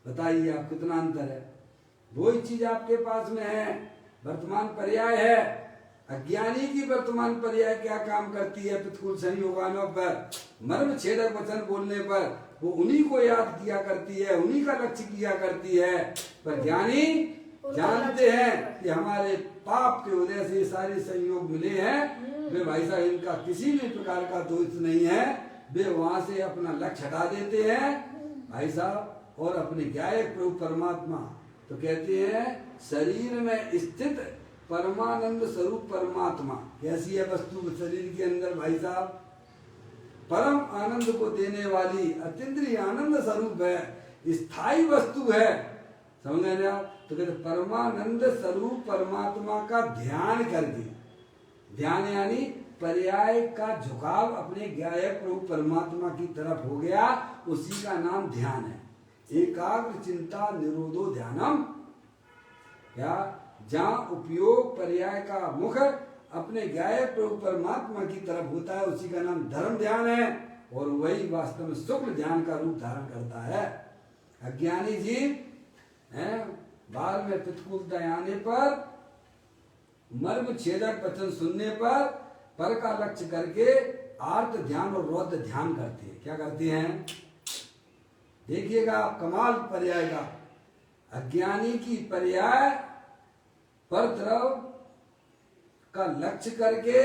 बताइए आप कितना अंतर है? वही चीज आपके पास में है, वर्तमान पर्याय है। अज्ञानी की वर्तमान पर्याय क्या काम करती है? प्रतिकूल संयोगानों पर, मर्म छेदक वचन बोलने पर वो उन्हीं को याद किया करती है, उन्हीं का लक्ष्य किया करती है। पर ज्ञानी जानते हैं कि हमारे पाप के वजह से सारे संयोग मिले हैं, वे भाई साहब इनका किसी भी प्रकार का दोष नहीं है, वे वहां से अपना लक्ष्य हटा देते हैं भाई साहब, और अपने ज्ञायक प्रभु परमात्मा तो कहते हैं शरीर में स्थित परमानंद स्वरूप परमात्मा। कैसी है वस्तु शरीर के अंदर भाई साहब? परम आनंद को देने वाली अतीन्द्रिय आनंद स्वरूप है, स्थायी वस्तु है। समझ गए आप? तो कहते परमानंद स्वरूप परमात्मा का ध्यान करके, ध्यान यानी पर्याय का झुकाव अपने ज्ञायक प्रभु परमात्मा की तरफ हो गया, उसी का नाम ध्यान है। एकाग्र चिंता निरोधो ध्यानम, क्या जहाँ उपयोग पर्याय का मुख अपने ज्ञायक प्रभु परमात्मा की तरफ होता है, उसी का नाम धर्म ध्यान है, और वही वास्तव में शुक्ल ध्यान का रूप धारण करता है। अज्ञानी जीव हैं बाहर में प्रतिकूलता आने पर मर्म छेदक वचन सुनने पर का लक्ष्य करके आर्त ध्यान और रौद्र ध्यान करते हैं। क्या करते हैं देखिएगा आप, कमाल पर्याय का। अज्ञानी की पर्याय पर द्रव का लक्ष्य करके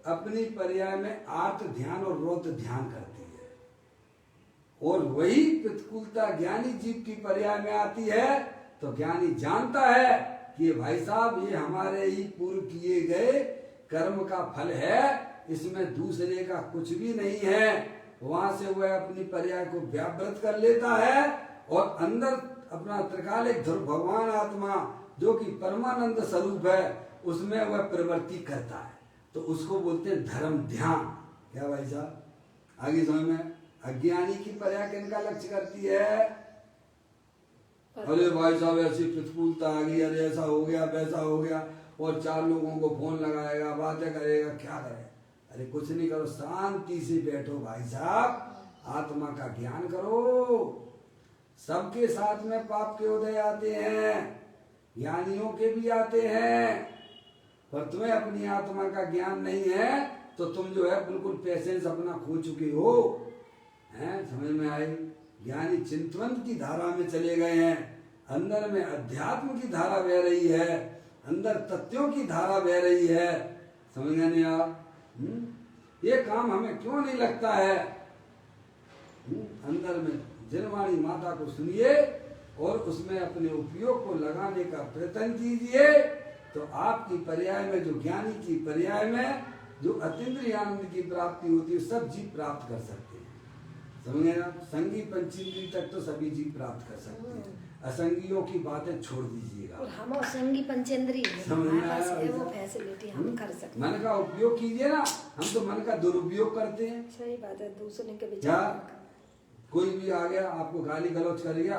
अपनी पर्याय में आर्त ध्यान और रौद्र ध्यान करती है, और वही प्रतिकूलता ज्ञानी जीव की पर्याय में आती है तो ज्ञानी जानता है कि भाई साहब ये हमारे ही पूर्व किए गए कर्म का फल है, इसमें दूसरे का कुछ भी नहीं है। वहां से वह अपनी पर्याय को व्यावृत कर लेता है और अंदर अपना त्रिकालिक ध्रुव भगवान आत्मा जो कि परमानंद स्वरूप है उसमें वह प्रवृत्ति करता है, तो उसको बोलते हैं धर्म ध्यान। क्या भाई साहब आगे समझ में? अज्ञानी की पर्याय किनका लक्ष्य करती है? अरे भाई साहब ऐसी प्रतिकूलता आ गई, अरे ऐसा हो गया वैसा हो गया, और 4 लोगों को फोन लगाएगा, बातें करेगा, क्या करे? अरे कुछ नहीं करो, शांति से बैठो भाई साहब, आत्मा का ज्ञान करो। सबके साथ में पाप के उदय आते हैं, ज्ञानियों के भी आते हैं, पर तुम्हें अपनी आत्मा का ज्ञान नहीं है तो तुम जो है बिल्कुल पेशेंस अपना खो चुके हो। हैं समझ में आई? ज्ञानी चिंतन की धारा में चले गए हैं, अंदर में अध्यात्म की धारा बह रही है, अंदर तथ्यों की धारा बह रही है। समझ गए नहीं आप? ये काम हमें क्यों नहीं लगता है? अंदर में जिनवाणी माता को सुनिए और उसमें अपने उपयोग को लगाने का प्रयत्न कीजिए, तो आपकी पर्याय में जो ज्ञानी की पर्याय में जो अतीन्द्रिय आनंद की प्राप्ति होती है सब जीव प्राप्त कर सकते हैं। समझे ना? संगी पंचेंद्रिय तक तो सभी जीव प्राप्त कर सकते हैं, असंगियों की बातें छोड़ दीजिएगा। और हम संगी पंचेंद्रिय वो फैसिलिटी हम कर सकते हैं। मन का उपयोग कीजिए ना, हम तो मन का दुरुपयोग करते हैं। सही बात है, दूसरे के क्या विचार कोई भी आ गया आपको गाली गलौज कर गया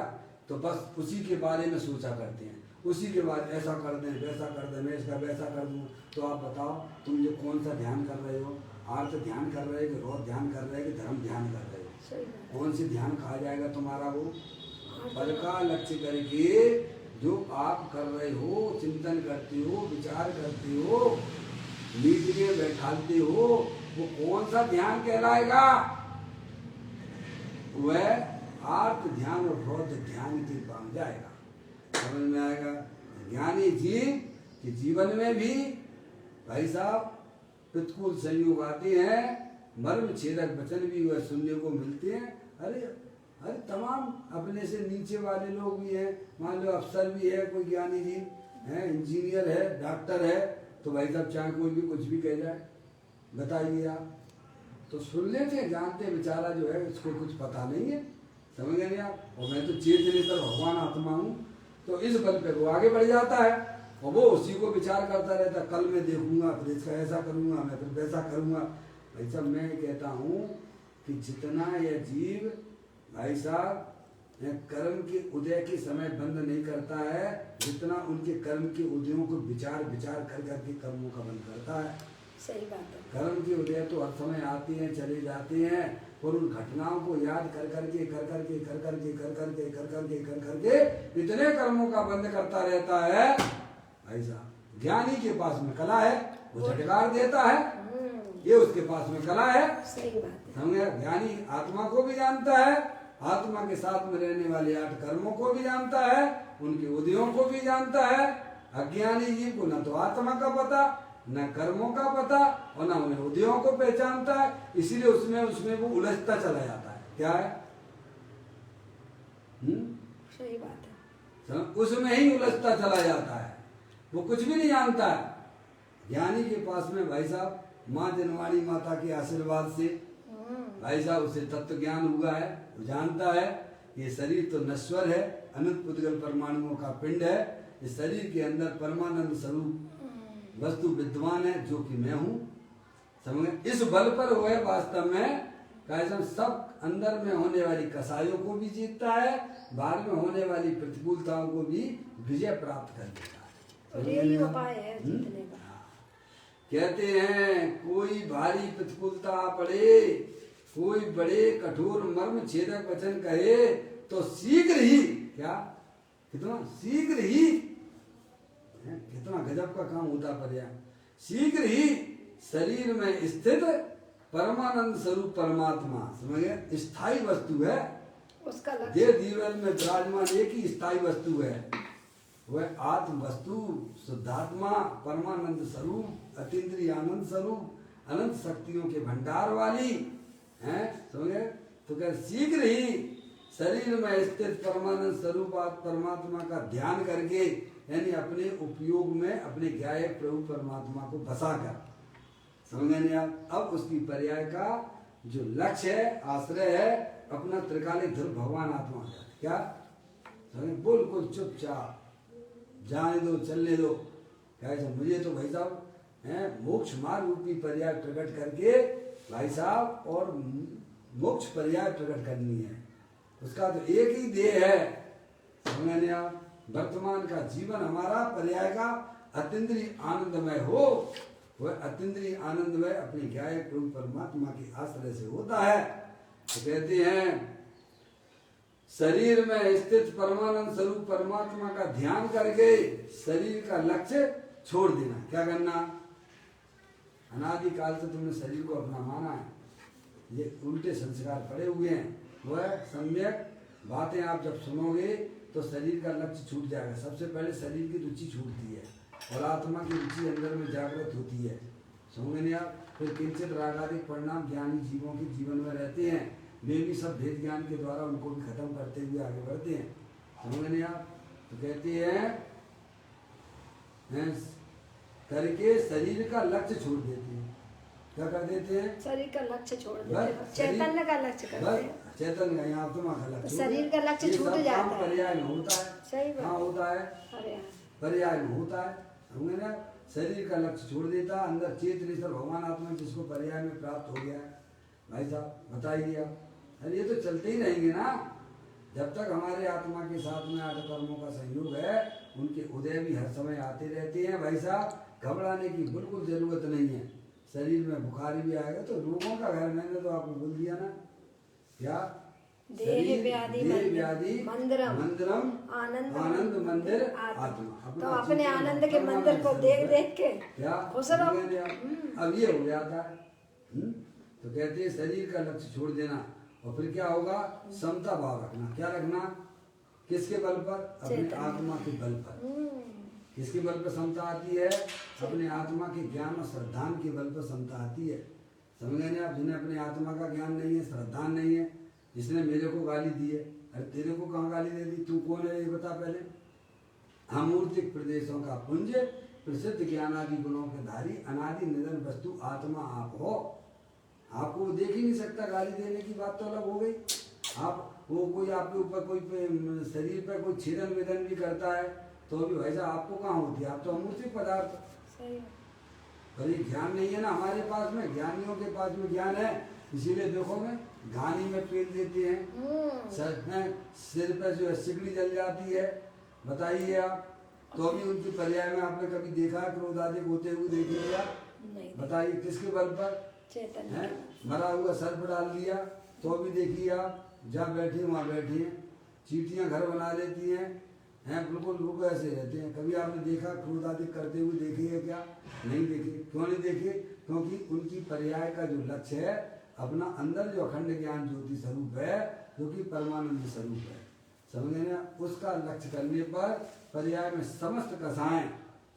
तो बस उसी के बारे में सोचा करते हैं, उसी के बाद ऐसा कर दें वैसा कर दें, मैं इसका वैसा कर दूं। तो आप बताओ तुम जो कौन सा ध्यान कर रहे हो? आर्त ध्यान कर रहे हो कि रौद्र ध्यान कर रहे हो कि धर्म ध्यान कर रहे हो? कौन सी ध्यान कहा जाएगा तुम्हारा? वो पल का लक्ष्य करके जो आप कर रहे हो, चिंतन करते हो, विचार करते हो, नीति में बैठाते हो, वो कौन सा ध्यान कहलाएगा? वह आर्त ध्यान और रौद्र ध्यान की बन जाएगा। समझ में आएगा? ज्ञानी जीव के जीवन में भी भाई साहब प्रतिकूल संयोग आते हैं, मर्म छेदक वचन भी वह सुनने को मिलते हैं। अरे अरे तमाम अपने से नीचे वाले लोग भी हैं, मान लो अफसर भी है, कोई ज्ञानी जीव है, इंजीनियर है, डॉक्टर है, तो भाई साहब चाहे कोई भी कुछ भी कह जाए, बताइए आप तो सुन लेते हैं, जानते हैं बेचारा जो है उसको कुछ पता नहीं है। समझ गए नहीं आप? और मैं तो चेतनेतर भगवान आत्मा हूँ, तो इस बल पे वो आगे बढ़ जाता है और वो उसी को विचार करता रहता है, कल मैं देखूंगा, फिर इसका ऐसा करूंगा, मैं फिर वैसा करूंगा। भाई साहब मैं कहता हूँ कि जितना यह जीव भाई साहब कर्म के उदय के समय बंद नहीं करता है, जितना उनके कर्म के उदयों को विचार विचार कर करके कर्मों का बंद करता है। सही बात है। कर्म के उदय तो हर समय आते हैं चले जाते हैं, और उन घटनाओं को याद कर करके इतने कर्मों का बंद करता रहता है। भाई साहब ज्ञानी के पास में कला है, वो झटकार देता है, ये उसके पास में कला है। सही बात है। समझे? ज्ञानी आत्मा को भी जानता है, आत्मा के साथ में रहने वाले 8 कर्मों को भी जानता है, उनके उदयों को भी जानता है। अज्ञानी जीव को न तो आत्मा का पता, न कर्मों का पता, और न उन्हें उदयों को पहचानता है, इसीलिए उसमें वो उलझता चला जाता है। क्या है? सही बात है। उसमें ही उलझता चला जाता है, वो कुछ भी नहीं जानता है। ज्ञानी के पास में भाई साहब माँ जनवाणी माता के आशीर्वाद से भाई साहब उसे तत्व ज्ञान हुआ है, वो जानता है ये शरीर तो नश्वर है, अनंत पुद्गल परमाणुओं का पिंड है, इस शरीर के अंदर परमानंद स्वरूप वस्तु विद्वान है जो कि मैं हूँ। समझ? इस बल पर हुए वास्तव में सब अंदर में होने वाली कसायों को भी जीतता है, बाहर में होने वाली प्रतिकूलताओं को भी विजय प्राप्त कर देता है। यही उपाय है जीतने का। कहते हैं कोई भारी प्रतिकूलता पड़े, कोई बड़े कठोर मर्म छेदक वचन कहे, तो शीघ्र ही क्या, कितना शीघ्र ही, कितना गजब का काम होता पर्याय। शीघ्र ही शरीर में स्थित परमानंद स्वरूप परमात्मा, समझे, स्थायी वस्तु है उसका देह जीवन में विराजमान एक ही स्थायी वस्तु है, वह आत्म वस्तु शुद्धात्मा परमानंद स्वरूप अतीन्द्रिय आनंद स्वरूप अनंत शक्तियों के भंडार वाली है, समझे। तो क्या शीघ्र ही शरीर में स्थित परमानंद स्वरूप परमात्मा का ध्यान करके, यानी अपने उपयोग में अपने ज्ञायक प्रभु परमात्मा को बसा कर, समझे नहीं आप। अब उसकी पर्याय का जो लक्ष्य है, आश्रय है, अपना त्रिकालिक ध्रुव भगवान आत्मा है। क्या समझे, बिल्कुल चुपचाप जाने दो, चलने दो। क्या है, मुझे तो भाई साहब मोक्ष मार्ग रूपी पर्याय प्रकट करके भाई साहब, और मोक्ष पर्याय प्रकट करनी है। उसका तो एक ही देह है, समझने आप। वर्तमान का जीवन हमारा पर्याय का अतीन्द्रिय आनंदमय हो, वह अतीन्द्रिय आनंदमय अपने ज्ञायक प्रभु परमात्मा के आश्रय से होता है। तो कहते हैं शरीर में स्थित परमानंद स्वरूप परमात्मा का ध्यान करके शरीर का लक्ष्य छोड़ देना। क्या करना, अनादिकाल से तुमने शरीर को अपना माना है, ये उल्टे संस्कार पड़े हुए हैं। वह सम्यक बातें आप जब सुनोगे तो शरीर का लक्ष्य छूट जाएगा। सबसे पहले शरीर की रुचि छूटती है और आत्मा की रुचि अंदर में जागृत होती है, समझे नहीं आप। फिर किंचित रागादिक परिणाम ज्ञानी जीवों के जीवन में रहते हैं, वे भी सब भेद ज्ञान के द्वारा उनको भी खत्म करते हुए आगे बढ़ते हैं, समझे नहीं आप। तो कहते हैं करके शरीर का लक्ष्य छोड़ देते हैं। क्या कर देते हैं, शरीर का लक्ष्य छोड़ देते हैं, चैतन्य का लक्ष्य करते हैं। चैतन्य का आत्मा का लक्ष्य, शरीर का लक्ष्य छूट जाता है। पर्याय में होता है, सही बात, हाँ होता है, पर्याय में होता है, समझे ना। शरीर का लक्ष्य छोड़ देता, अंदर चेतनेश्वर भगवान आत्मा जिसको पर्याय में प्राप्त हो गया है। भाई साहब बताइए आप, अरे ये तो चलते ही रहेंगे ना जब तक हमारे आत्मा के साथ में आठ कर्मों का संयोग है। उनके उदय भी हर समय आते रहते हैं भाई साहब, घबराने की बिल्कुल जरूरत नहीं है। शरीर में बुखार भी आएगा तो रोगों का घर, मैंने तो आपको बोल दिया ना, क्या देह व्याधि मंदिरम आनंद मंदिर आत्मा। तो अपने आनंद के मंदिर को देख देख के क्या खुश रहो। अब ये हो जाता है। तो कहते हैं शरीर का लक्ष्य छोड़ देना, और फिर क्या होगा, समता भाव रखना। क्या रखना, किसके बल पर, अपने आत्मा के बल पर। किसके बल पर समता आती है, अपने आत्मा के ज्ञान और श्रद्धान के बल पर समता आती है, समझ गए आप। जिन्हें अपने आत्मा का ज्ञान नहीं है, श्रद्धान नहीं है, जिसने मेरे को गाली दी है, अरे तेरे को कहाँ गाली दे दी, तू कौन है ये बता पहले। अमूर्तिक प्रदेशों का पुंज, प्रसिद्ध ज्ञानादि गुणों के धारी, अनादि निधन वस्तु आत्मा आप हो। आपको वो देख ही नहीं सकता, गाली देने की बात तो अलग हो गई। आप वो कोई आपके ऊपर कोई शरीर पर कोई छेदन वेदन भी करता है तो भी भाई साहब आपको कहाँ होती है, आप तो अमूर्तिक पदार्थ। पर ये ज्ञान नहीं है ना हमारे पास में, ज्ञानियों के पास में ज्ञान है, इसीलिए देखो मैं घानी में पेल देते हैं, सर में सिर पर जो है सिगड़ी जल जाती है। बताइए आप, तो अभी उनकी पर्याय में आपने कभी देखा क्रोध आदि होते हुए देखिए आप, बताइए किसके बल पर, है मरा हुआ सर्प डाल दिया तो भी देखिए आप, जहाँ बैठे वहाँ बैठे हैं, चींटियाँ घर बना लेती हैं, बिल्कुल लोग ऐसे रहते हैं। कभी आपने देखा क्रोध आदि करते हुए देखे है क्या, नहीं देखे। क्यों नहीं देखे, क्योंकि उनकी पर्याय का जो लक्ष्य है अपना अंदर जो अखंड ज्ञान ज्योति स्वरूप है, जो कि परमानंद स्वरूप है, समझे ना। उसका लक्ष्य करने पर पर्याय में समस्त कसाएं,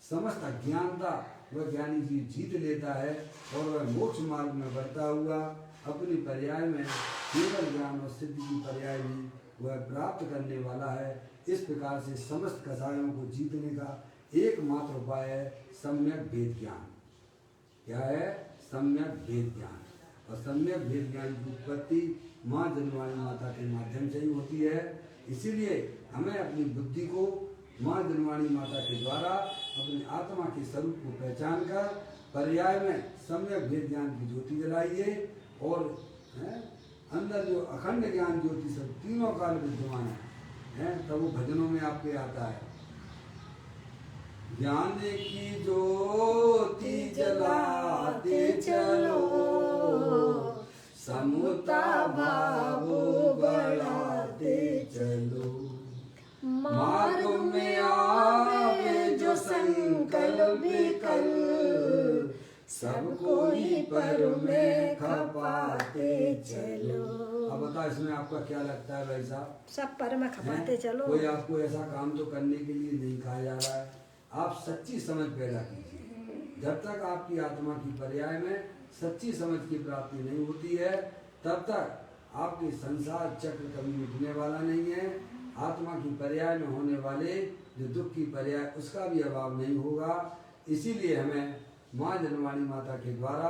समस्त अज्ञानता वह ज्ञानी जी जीत लेता है, और वह मोक्ष मार्ग में बढ़ता हुआ अपनी पर्याय में केवल ज्ञान और सिद्धि की पर्याय भी वह प्राप्त करने वाला है। इस प्रकार से समस्त कसायों को जीतने का एकमात्र उपाय है सम्यक भेद ज्ञान। क्या है, सम्यक भेद ज्ञान। और सम्यक भेद ज्ञान की उत्पत्ति माँ जनवाणी माता के माध्यम से ही होती है। इसीलिए हमें अपनी बुद्धि को माँ जनवाणी माता के द्वारा अपने आत्मा के स्वरूप को पहचान कर पर्याय में सम्यक भेद ज्ञान की ज्योति जलाइए, और अंदर जो अखंड ज्ञान ज्योति सब तीनों काल विद्यमान है, तब वो भजनों में आपके आता है। ज्ञान की ज्योति जलाते चलो, समता भाव बढ़ाते चलो। पर में खपाते चलो। अब बताओ इसमें आपका क्या लगता है भाई साहब? सब पर में खपाते चलो। कोई आपको ऐसा काम तो करने के लिए नहीं कहा जा रहा है। आप सच्ची समझ पैदा कीजिए। जब तक आपकी आत्मा की पर्याय में सच्ची समझ की प्राप्ति नहीं होती है, तब तक आपके संसार चक्र कभी मिटने वाला नहीं है। आत्मा की पर्याय में होने वाले जो दुख की पर्याय, उसका भी अभाव नहीं होगा। इसीलिए हमें माँ जनवाणी माता के द्वारा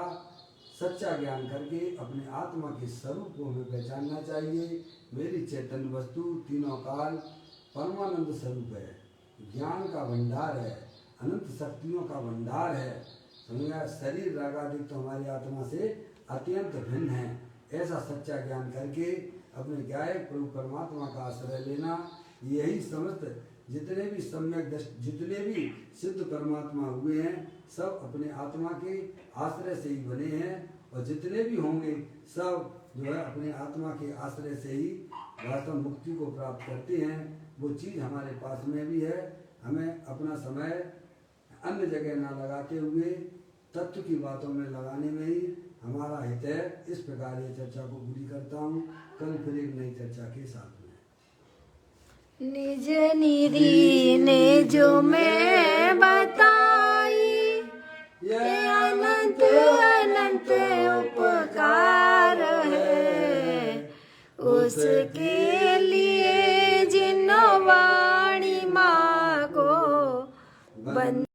सच्चा ज्ञान करके अपने आत्मा के स्वरूप को हमें पहचानना चाहिए। मेरी चैतन्य वस्तु तीनों काल परमानंद स्वरूप है, ज्ञान का भंडार है, अनंत शक्तियों का भंडार है। समझा? शरीर रागादिक तो हमारी आत्मा से अत्यंत भिन्न है। ऐसा सच्चा ज्ञान करके अपने गायक प्रभु परमात्मा का आश्रय लेना, यही समस्त जितने भी सम्यक जितने भी सिद्ध परमात्मा हुए हैं, सब अपने आत्मा के आश्रय से ही बने हैं। और जितने भी होंगे सब जो है अपने आत्मा के आश्रय से ही वास्तव मुक्ति को प्राप्त करते हैं। वो चीज़ हमारे पास में भी है। हमें अपना समय अन्य जगह ना लगाते हुए तत्व की बातों में लगाने में ही हमारा हित है। इस प्रकार ये चर्चा को पूरी करता हूँ। कल फिर एक नई चर्चा के साथ में। निज निधि ने जो मैं बताई, ये अनंत अनंत उपकार है, उसके